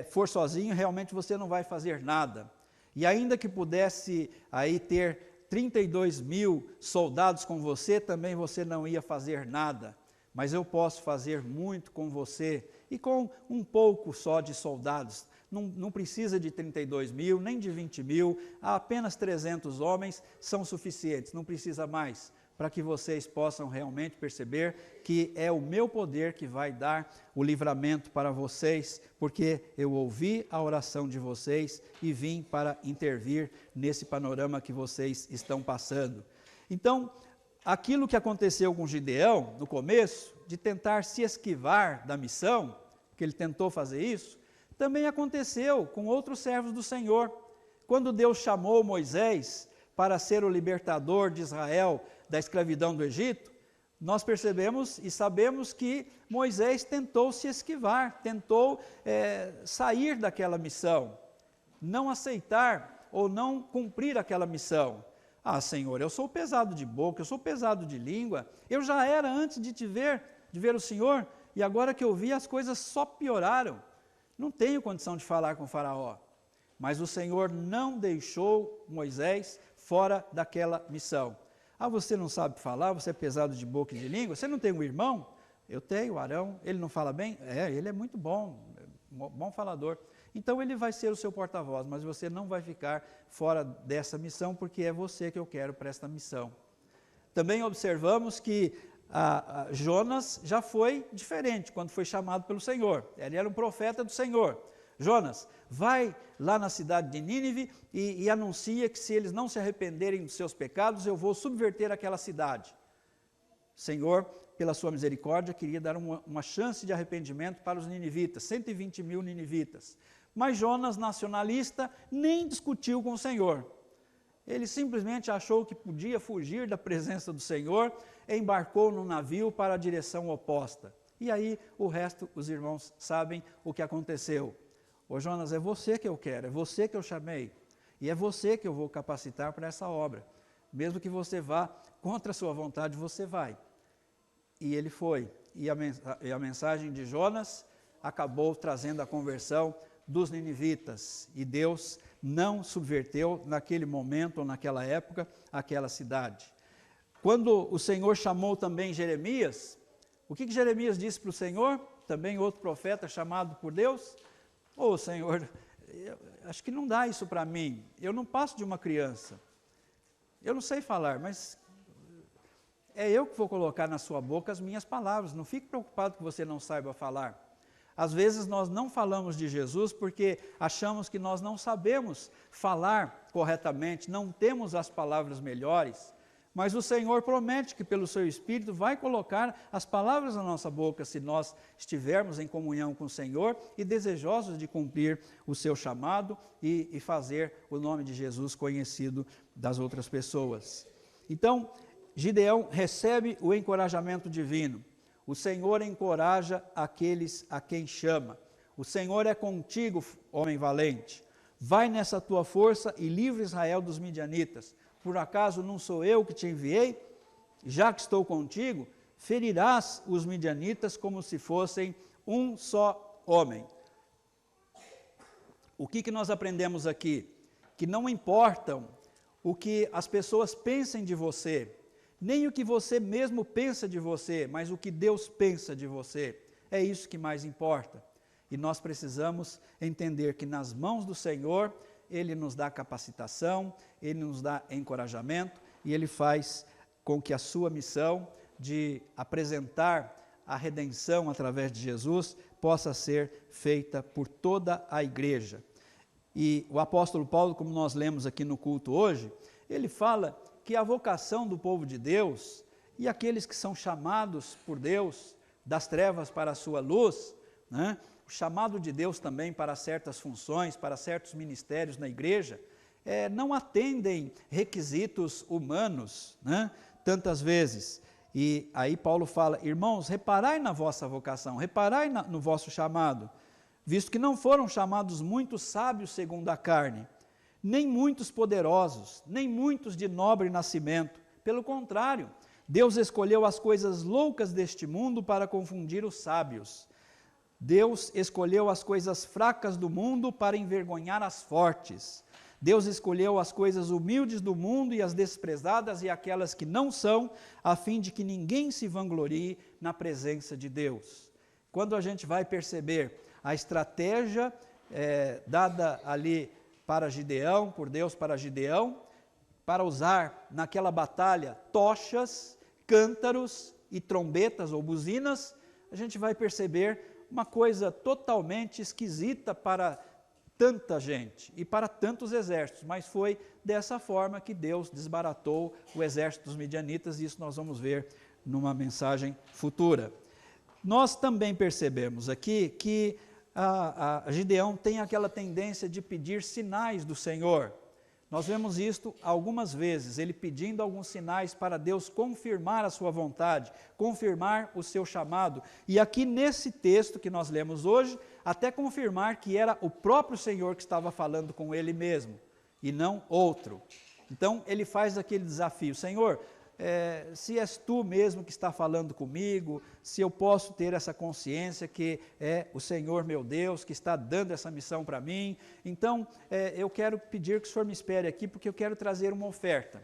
for sozinho, realmente você não vai fazer nada. E ainda que pudesse aí ter 32 mil soldados com você, também você não ia fazer nada. Mas eu posso fazer muito com você e com um pouco só de soldados. Não precisa de 32 mil, nem de 20 mil, apenas 300 homens são suficientes, não precisa mais, para que vocês possam realmente perceber que é o meu poder que vai dar o livramento para vocês, porque eu ouvi a oração de vocês e vim para intervir nesse panorama que vocês estão passando. Então, aquilo que aconteceu com Gideão, no começo, de tentar se esquivar da missão, que ele tentou fazer isso, também aconteceu com outros servos do Senhor. Quando Deus chamou Moisés para ser o libertador de Israel da escravidão do Egito, nós percebemos e sabemos que Moisés tentou se esquivar, tentou sair daquela missão, não aceitar ou não cumprir aquela missão. Ah, Senhor, eu sou pesado de boca, eu sou pesado de língua, eu já era antes de ver o Senhor, e agora que eu vi as coisas só pioraram, não tenho condição de falar com o faraó. Mas o Senhor não deixou Moisés fora daquela missão. Ah, você não sabe falar, você é pesado de boca e de língua, você não tem um irmão? Eu tenho, Arão, ele não fala bem? Ele é muito bom falador. Então ele vai ser o seu porta-voz, mas você não vai ficar fora dessa missão, porque é você que eu quero para esta missão. Também observamos que Jonas já foi diferente quando foi chamado pelo Senhor. Ele era um profeta do Senhor. Jonas, vai lá na cidade de Nínive e anuncia que se eles não se arrependerem dos seus pecados, eu vou subverter aquela cidade. O Senhor, pela sua misericórdia, queria dar uma chance de arrependimento para os ninivitas, 120 mil ninivitas. Mas Jonas, nacionalista, nem discutiu com o Senhor. Ele simplesmente achou que podia fugir da presença do Senhor, embarcou num navio para a direção oposta. E aí o resto, os irmãos sabem o que aconteceu. Ô Jonas, é você que eu quero, é você que eu chamei, e é você que eu vou capacitar para essa obra. Mesmo que você vá contra a sua vontade, você vai. E ele foi. E a mensagem de Jonas acabou trazendo a conversão dos ninivitas. E Deus não subverteu naquele momento ou naquela época aquela cidade. Quando o Senhor chamou também Jeremias, o que Jeremias disse para o Senhor? Também outro profeta chamado por Deus. Ô Senhor, acho que não dá isso para mim, eu não passo de uma criança, eu não sei falar, mas é eu que vou colocar na sua boca as minhas palavras, não fique preocupado que você não saiba falar. Às vezes nós não falamos de Jesus porque achamos que nós não sabemos falar corretamente, não temos as palavras melhores, mas o Senhor promete que pelo seu Espírito vai colocar as palavras na nossa boca se nós estivermos em comunhão com o Senhor e desejosos de cumprir o seu chamado e fazer o nome de Jesus conhecido das outras pessoas. Então, Gideão recebe o encorajamento divino. O Senhor encoraja aqueles a quem chama. O Senhor é contigo, homem valente. Vai nessa tua força e livra Israel dos midianitas. Por acaso não sou eu que te enviei? Já que estou contigo, ferirás os midianitas como se fossem um só homem. O que nós aprendemos aqui? Que não importam o que as pessoas pensem de você, nem o que você mesmo pensa de você, mas o que Deus pensa de você. É isso que mais importa. E nós precisamos entender que nas mãos do Senhor, Ele nos dá capacitação, Ele nos dá encorajamento e Ele faz com que a sua missão de apresentar a redenção através de Jesus possa ser feita por toda a igreja. E o apóstolo Paulo, como nós lemos aqui no culto hoje, ele fala que a vocação do povo de Deus e aqueles que são chamados por Deus das trevas para a sua luz, né, o chamado de Deus também para certas funções, para certos ministérios na igreja, não atendem requisitos humanos, né, tantas vezes. E aí Paulo fala, irmãos, reparai na vossa vocação, reparai no vosso chamado, visto que não foram chamados muitos sábios segundo a carne, nem muitos poderosos, nem muitos de nobre nascimento. Pelo contrário, Deus escolheu as coisas loucas deste mundo para confundir os sábios. Deus escolheu as coisas fracas do mundo para envergonhar as fortes. Deus escolheu as coisas humildes do mundo e as desprezadas e aquelas que não são, a fim de que ninguém se vanglorie na presença de Deus. Quando a gente vai perceber a estratégia dada ali para Gideão, por Deus para Gideão, para usar naquela batalha tochas, cântaros e trombetas ou buzinas, a gente vai perceber uma coisa totalmente esquisita para tanta gente e para tantos exércitos, mas foi dessa forma que Deus desbaratou o exército dos midianitas, e isso nós vamos ver numa mensagem futura. Nós também percebemos aqui que a Gideão tem aquela tendência de pedir sinais do Senhor. Nós vemos isto algumas vezes, ele pedindo alguns sinais para Deus confirmar a sua vontade, confirmar o seu chamado. E aqui nesse texto que nós lemos hoje, até confirmar que era o próprio Senhor que estava falando com ele mesmo, e não outro. Então ele faz aquele desafio, Senhor, se és tu mesmo que está falando comigo, se eu posso ter essa consciência que é o Senhor meu Deus que está dando essa missão para mim, então eu quero pedir que o Senhor me espere aqui, porque eu quero trazer uma oferta.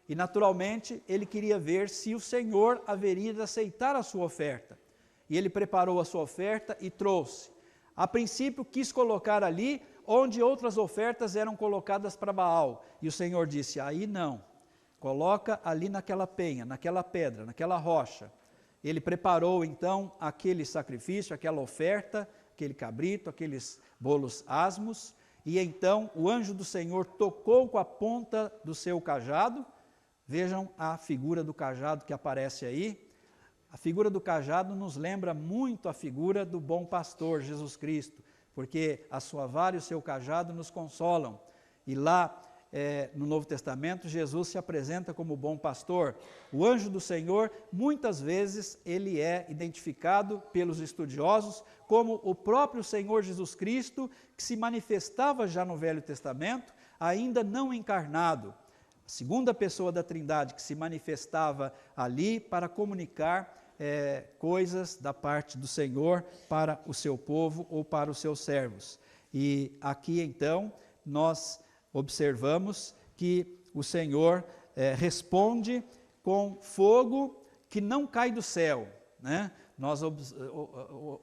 E naturalmente ele queria ver se o Senhor haveria de aceitar a sua oferta. E ele preparou a sua oferta e trouxe. A princípio quis colocar ali onde outras ofertas eram colocadas para Baal. E o Senhor disse, aí não. Coloca ali naquela penha, naquela pedra, naquela rocha. Ele preparou então aquele sacrifício, aquela oferta, aquele cabrito, aqueles bolos asmos, e então o anjo do Senhor tocou com a ponta do seu cajado. Vejam a figura do cajado que aparece aí. A figura do cajado nos lembra muito a figura do bom pastor, Jesus Cristo, porque a sua vara e o seu cajado nos consolam. E lá no Novo Testamento, Jesus se apresenta como bom pastor. O anjo do Senhor, muitas vezes, ele é identificado pelos estudiosos como o próprio Senhor Jesus Cristo, que se manifestava já no Velho Testamento, ainda não encarnado. A segunda pessoa da Trindade que se manifestava ali para comunicar coisas da parte do Senhor para o seu povo ou para os seus servos. E aqui, então, nós observamos que o Senhor responde com fogo que não cai do céu, né? Nós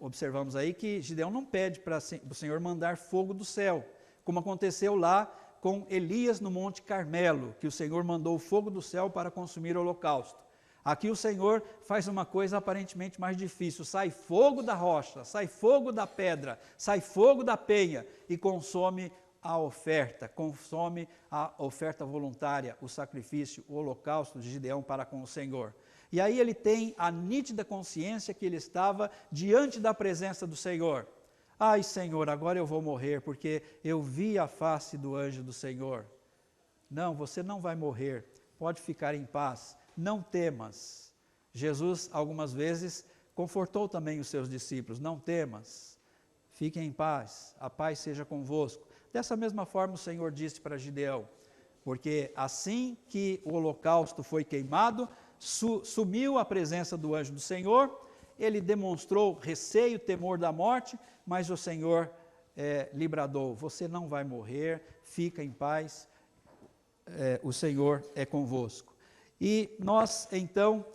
observamos aí que Gideão não pede para o Senhor mandar fogo do céu, como aconteceu lá com Elias no Monte Carmelo, que o Senhor mandou o fogo do céu para consumir o holocausto. Aqui o Senhor faz uma coisa aparentemente mais difícil, sai fogo da rocha, sai fogo da pedra, sai fogo da penha e consome a oferta, consome a oferta voluntária, o sacrifício, o holocausto de Gideão para com o Senhor. E aí ele tem a nítida consciência que ele estava diante da presença do Senhor. Ai, Senhor, agora eu vou morrer, porque eu vi a face do anjo do Senhor. Não, você não vai morrer, pode ficar em paz, não temas. Jesus, algumas vezes, confortou também os seus discípulos, não temas, fiquem em paz, a paz seja convosco. Dessa mesma forma o Senhor disse para Gideão, porque assim que o holocausto foi queimado, sumiu a presença do anjo do Senhor, ele demonstrou receio, temor da morte, mas o Senhor lhe bradou, você não vai morrer, fica em paz, o Senhor é convosco. E nós, então,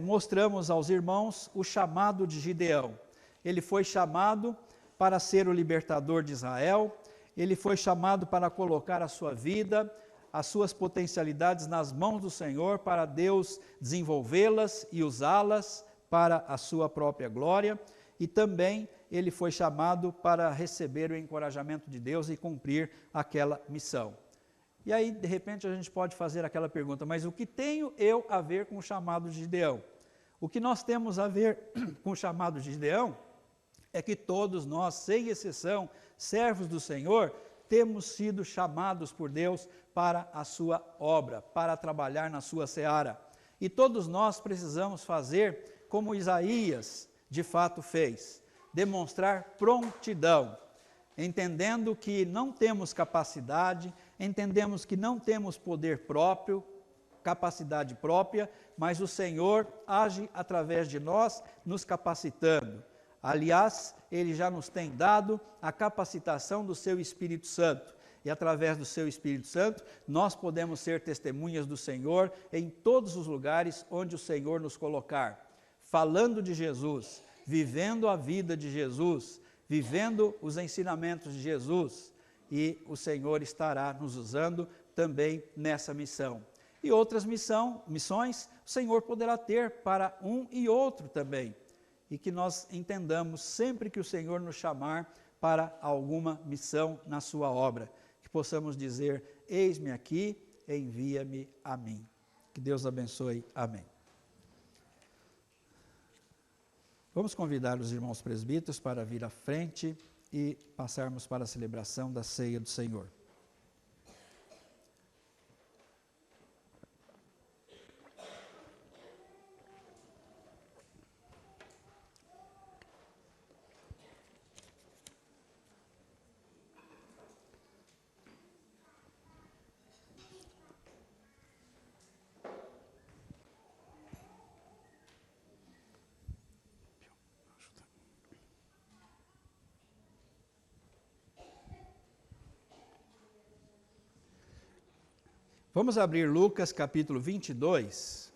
mostramos aos irmãos o chamado de Gideão. Ele foi chamado para ser o libertador de Israel, ele foi chamado para colocar a sua vida, as suas potencialidades nas mãos do Senhor, para Deus desenvolvê-las e usá-las para a sua própria glória, e também ele foi chamado para receber o encorajamento de Deus e cumprir aquela missão. E aí, de repente, a gente pode fazer aquela pergunta, mas o que tenho eu a ver com o chamado de Gideão? O que nós temos a ver com o chamado de Gideão é que todos nós, sem exceção, servos do Senhor, temos sido chamados por Deus para a sua obra, para trabalhar na sua seara. E todos nós precisamos fazer como Isaías de fato fez, demonstrar prontidão, entendendo que não temos capacidade, entendemos que não temos poder próprio, capacidade própria, mas o Senhor age através de nós, nos capacitando. Aliás, Ele já nos tem dado a capacitação do Seu Espírito Santo. E através do Seu Espírito Santo, nós podemos ser testemunhas do Senhor em todos os lugares onde o Senhor nos colocar. Falando de Jesus, vivendo a vida de Jesus, vivendo os ensinamentos de Jesus. E o Senhor estará nos usando também nessa missão. E outras missões o Senhor poderá ter para um e outro também. E que nós entendamos sempre que o Senhor nos chamar para alguma missão na sua obra, que possamos dizer, eis-me aqui, envia-me a mim. Que Deus abençoe. Amém. Vamos convidar os irmãos presbíteros para vir à frente e passarmos para a celebração da ceia do Senhor. Vamos abrir Lucas capítulo 22.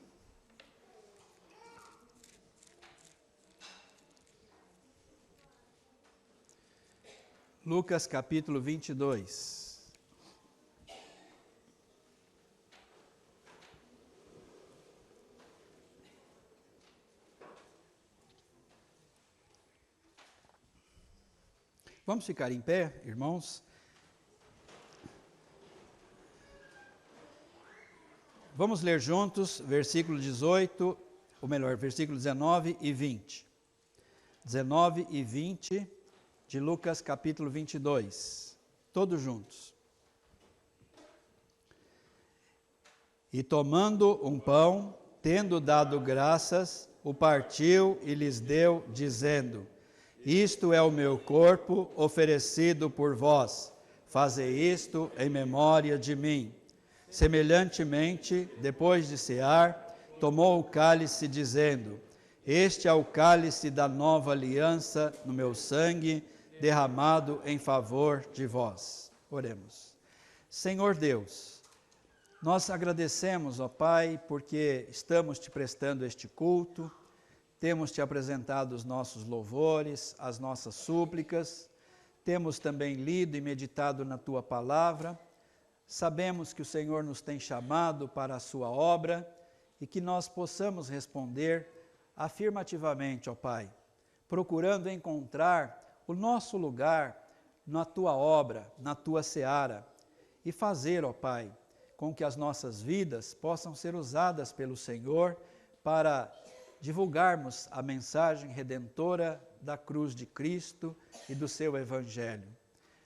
Lucas capítulo 22. Vamos ficar em pé, irmãos? Vamos ler juntos versículo 18, ou melhor, versículo 19 e 20. 19 e 20 de Lucas capítulo 22. Todos juntos. E tomando um pão, tendo dado graças, o partiu e lhes deu, dizendo, isto é o meu corpo oferecido por vós, fazei isto em memória de mim. Semelhantemente, depois de cear, tomou o cálice, dizendo, este é o cálice da nova aliança no meu sangue, derramado em favor de vós. Oremos. Senhor Deus, nós agradecemos, ó Pai, porque estamos te prestando este culto, temos te apresentado os nossos louvores, as nossas súplicas, temos também lido e meditado na tua palavra. Sabemos que o Senhor nos tem chamado para a sua obra e que nós possamos responder afirmativamente, ó Pai, procurando encontrar o nosso lugar na tua obra, na tua seara e fazer, ó Pai, com que as nossas vidas possam ser usadas pelo Senhor para divulgarmos a mensagem redentora da cruz de Cristo e do seu Evangelho.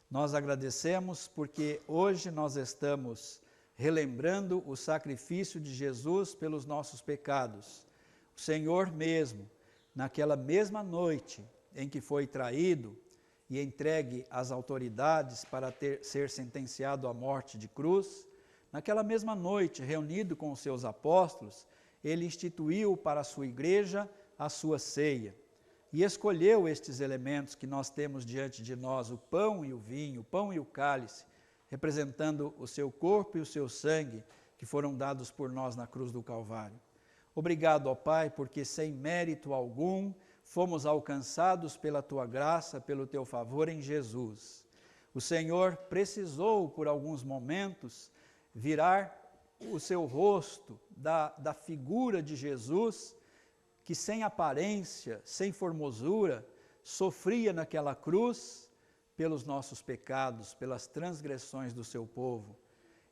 Nós agradecemos porque hoje nós estamos relembrando o sacrifício de Jesus pelos nossos pecados. O Senhor mesmo, naquela mesma noite em que foi traído e entregue às autoridades para ser sentenciado à morte de cruz, naquela mesma noite, reunido com os seus apóstolos, ele instituiu para a sua igreja a sua ceia e escolheu estes elementos que nós temos diante de nós, o pão e o vinho, o pão e o cálice, representando o seu corpo e o seu sangue, que foram dados por nós na cruz do Calvário. Obrigado, ó Pai, porque sem mérito algum fomos alcançados pela Tua graça, pelo Teu favor em Jesus. O Senhor precisou, por alguns momentos, virar o seu rosto da figura de Jesus, que sem aparência, sem formosura, sofria naquela cruz pelos nossos pecados, pelas transgressões do seu povo.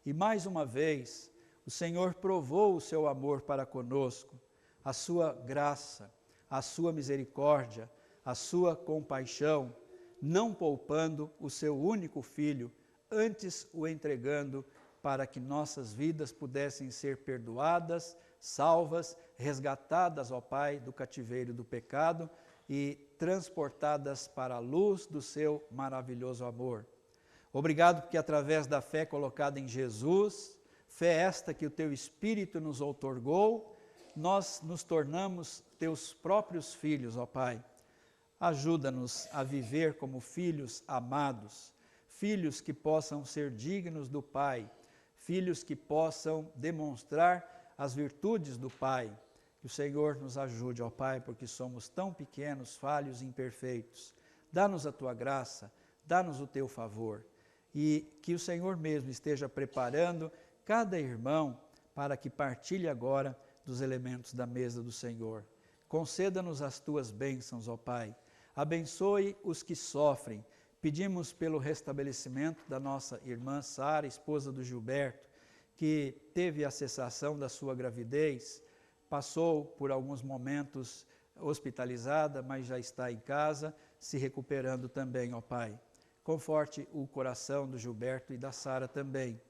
E mais uma vez, o Senhor provou o seu amor para conosco, a sua graça, a sua misericórdia, a sua compaixão, não poupando o seu único filho, antes o entregando para que nossas vidas pudessem ser perdoadas, salvas, resgatadas, ó Pai, do cativeiro do pecado e transportadas para a luz do seu maravilhoso amor. Obrigado porque através da fé colocada em Jesus, fé esta que o Teu Espírito nos outorgou, nós nos tornamos Teus próprios filhos, ó Pai. Ajuda-nos a viver como filhos amados, filhos que possam ser dignos do Pai, filhos que possam demonstrar as virtudes do Pai. Que o Senhor nos ajude, ó Pai, porque somos tão pequenos, falhos e imperfeitos. Dá-nos a Tua graça, dá-nos o Teu favor. E que o Senhor mesmo esteja preparando cada irmão para que partilhe agora dos elementos da mesa do Senhor. Conceda-nos as Tuas bênçãos, ó Pai. Abençoe os que sofrem. Pedimos pelo restabelecimento da nossa irmã Sara, esposa do Gilberto, que teve a cessação da sua gravidez, passou por alguns momentos hospitalizada, mas já está em casa, se recuperando também, ó Pai. Conforte o coração do Gilberto e da Sara também.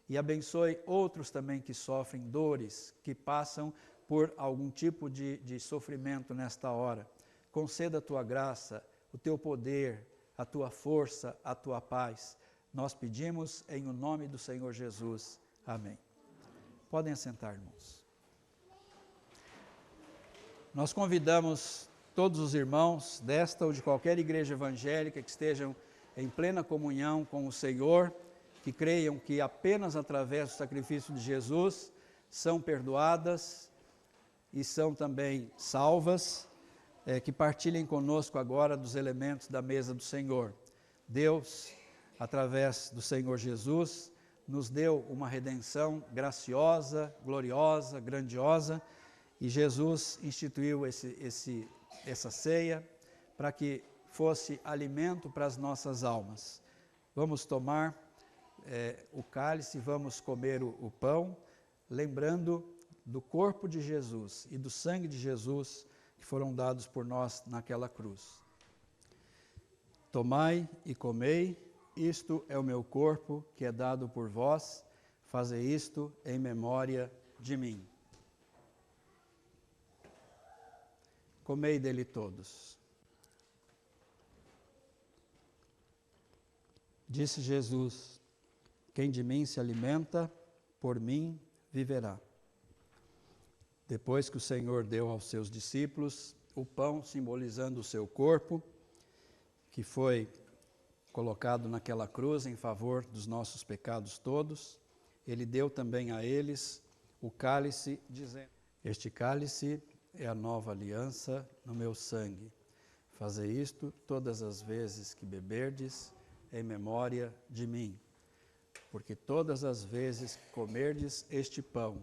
E abençoe outros também que sofrem dores, que passam por algum tipo de sofrimento nesta hora. Conceda a Tua graça, o Teu poder, a Tua força, a Tua paz. Nós pedimos em o nome do Senhor Jesus. Amém. Podem assentar, irmãos. Nós convidamos todos os irmãos desta ou de qualquer igreja evangélica que estejam em plena comunhão com o Senhor, que creiam que apenas através do sacrifício de Jesus são perdoadas e são também salvas, que partilhem conosco agora dos elementos da mesa do Senhor. Deus, através do Senhor Jesus, nos deu uma redenção graciosa, gloriosa, grandiosa, e Jesus instituiu essa ceia para que fosse alimento para as nossas almas. Vamos tomar o cálice, vamos comer o pão, lembrando do corpo de Jesus e do sangue de Jesus que foram dados por nós naquela cruz. Tomai e comei, isto é o meu corpo que é dado por vós, fazei isto em memória de mim. Comei dele todos. Disse Jesus: quem de mim se alimenta, por mim viverá. Depois que o Senhor deu aos seus discípulos o pão simbolizando o seu corpo, que foi colocado naquela cruz em favor dos nossos pecados todos, ele deu também a eles o cálice, dizendo: este cálice é a nova aliança no meu sangue. Fazei isto todas as vezes que beberdes, em memória de mim. Porque todas as vezes que comerdes este pão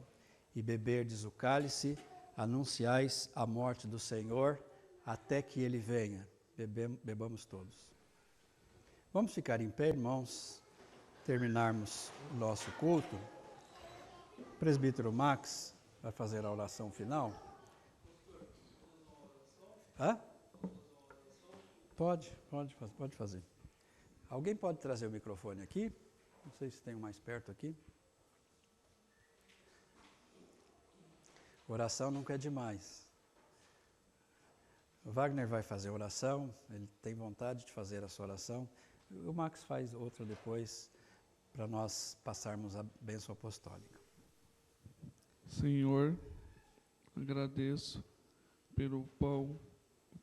e beberdes o cálice, anunciais a morte do Senhor até que Ele venha. Bebamos todos. Vamos ficar em pé, irmãos, terminarmos o nosso culto. O presbítero Max vai fazer a oração final. Hã? Pode fazer. Alguém pode trazer o microfone aqui? Não sei se tem um mais perto aqui. Oração nunca é demais. O Wagner vai fazer oração, ele tem vontade de fazer a sua oração. O Max faz outra depois, para nós passarmos a bênção apostólica. Senhor, agradeço pelo pão,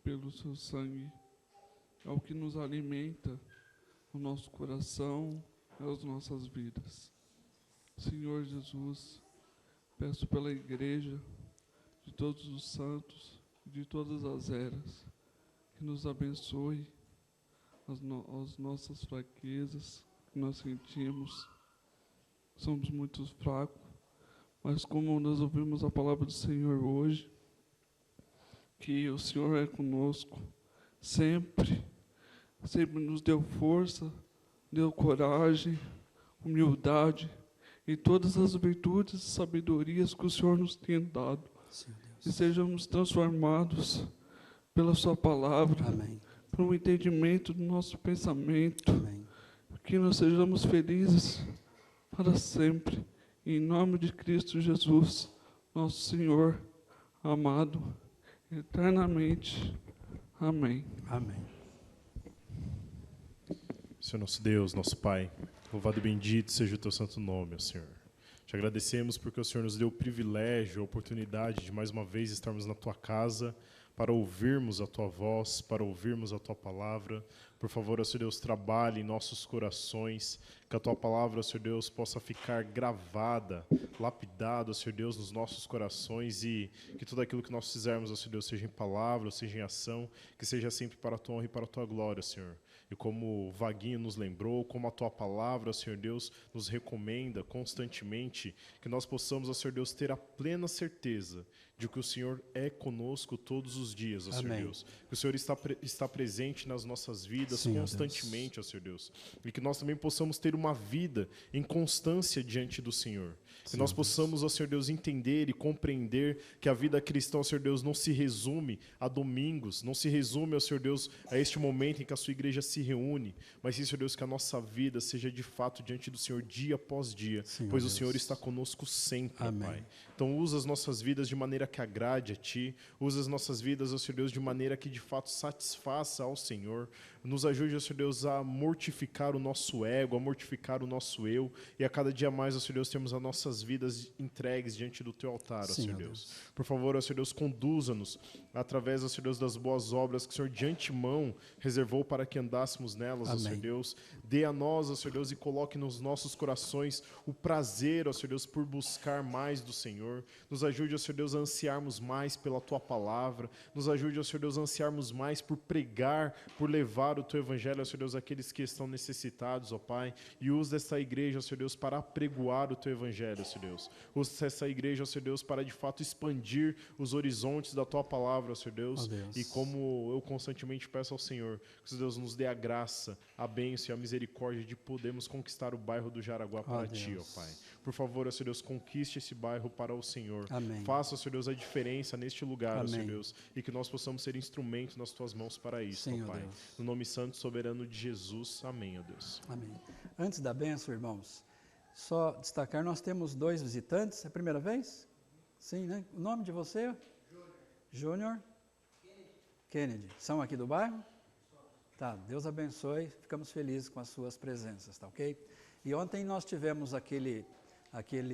pelo seu sangue, ao que nos alimenta o nosso coração e as nossas vidas. Senhor Jesus, peço pela igreja de todos os santos, de todas as eras, que nos abençoe as nossas fraquezas que nós sentimos. Somos muito fracos, mas como nós ouvimos a palavra do Senhor hoje, que o Senhor é conosco, sempre nos deu força, deu coragem, humildade e todas as virtudes e sabedorias que o Senhor nos tem dado. E sejamos transformados pela sua palavra, Amém. pelo entendimento do nosso pensamento, Amém. que nós sejamos felizes para sempre. Em nome de Cristo Jesus, nosso Senhor amado, eternamente. Amém. Amém. Senhor nosso Deus, nosso Pai, louvado e bendito seja o teu santo nome, ó Senhor. Te agradecemos porque o Senhor nos deu o privilégio, a oportunidade de mais uma vez estarmos na tua casa para ouvirmos a tua voz, para ouvirmos a tua palavra. Por favor, ó Senhor Deus, trabalhe em nossos corações, que a tua palavra, ó Senhor Deus, possa ficar gravada, lapidada, ó Senhor Deus, nos nossos corações, e que tudo aquilo que nós fizermos, ó Senhor Deus, seja em palavra, seja em ação, que seja sempre para a tua honra e para a tua glória, Senhor. E como o Vaguinho nos lembrou, como a tua palavra, ó Senhor Deus, nos recomenda constantemente, que nós possamos, ó Senhor Deus, ter a plena certeza de que o Senhor é conosco todos os dias, ó Senhor Amém. Deus. Que o Senhor está presente nas nossas vidas Sim, ó constantemente, ó Senhor Deus. E que nós também possamos ter uma vida em constância diante do Senhor. Que nós possamos, ó Senhor Deus, entender e compreender que a vida cristã, ó Senhor Deus, não se resume a domingos, não se resume, ó Senhor Deus, a este momento em que a sua igreja se reúne, mas sim, Senhor Deus, que a nossa vida seja de fato diante do Senhor dia após dia, Sim, ó pois o Deus. Senhor está conosco sempre, ó Amém. Pai. Então usa as nossas vidas de maneira que agrade a Ti, usa as nossas vidas, ó Senhor Deus, de maneira que de fato satisfaça ao Senhor. Nos ajude, ó Senhor Deus, a mortificar o nosso ego, a mortificar o nosso eu, e a cada dia mais, ó Senhor Deus, temos as nossas vidas entregues diante do Teu altar, ó Sim, Senhor ó Deus. Por favor, ó Senhor Deus, conduza-nos através, ó Senhor Deus, das boas obras que o Senhor de antemão reservou para que andássemos nelas, ó Senhor Amém. Deus. Dê a nós, ó Senhor Deus, e coloque nos nossos corações o prazer, ó Senhor Deus, por buscar mais do Senhor. Nos ajude, ó Senhor Deus, a ansiarmos mais pela Tua palavra. Nos ajude, ó Senhor Deus, a ansiarmos mais por pregar, por levar o Teu evangelho, ó Senhor Deus, àqueles que estão necessitados, ó Pai. E use esta igreja, ó Senhor Deus, para apregoar o Teu evangelho, ó Senhor Deus. Use essa igreja, ó Senhor Deus, para de fato expandir os horizontes da Tua palavra, ó Senhor Deus. Ó Deus. E como eu constantemente peço ao Senhor, que Senhor Deus nos dê a graça, a bênção e a misericórdia de podermos conquistar o bairro do Jaraguá para Ti, ó Deus. Pai. Por favor, ó Senhor Deus, conquiste esse bairro para o Senhor. Amém. Faça, ó Senhor Deus, a diferença neste lugar, ó Senhor Amém. Deus, e que nós possamos ser instrumentos nas Tuas mãos para isso, Sim, ó ó Pai. Deus. No nome santo e soberano de Jesus. Amém, ó Deus. Amém. Antes da bênção, irmãos, só destacar, nós temos 2 visitantes, é a primeira vez? Sim, né? O nome de você? Júnior. Kennedy. São aqui do bairro? Tá, Deus abençoe, ficamos felizes com as suas presenças, tá ok? E ontem nós tivemos aquele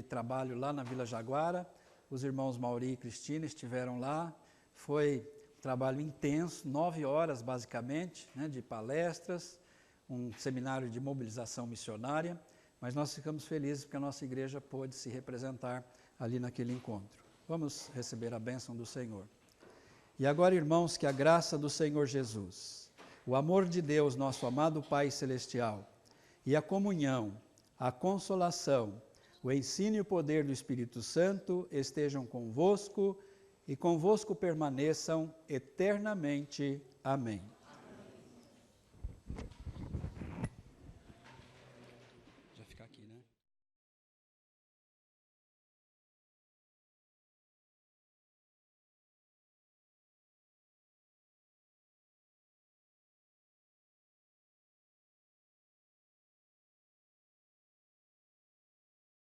trabalho lá na Vila Jaguara, os irmãos Mauri e Cristina estiveram lá, foi um trabalho intenso, 9 horas basicamente, né, de palestras, um seminário de mobilização missionária, mas nós ficamos felizes porque a nossa igreja pôde se representar ali naquele encontro. Vamos receber a bênção do Senhor. E agora, irmãos, que a graça do Senhor Jesus, o amor de Deus, nosso amado Pai Celestial, e a comunhão, a consolação, o ensino e o poder do Espírito Santo estejam convosco e convosco permaneçam eternamente. Amém.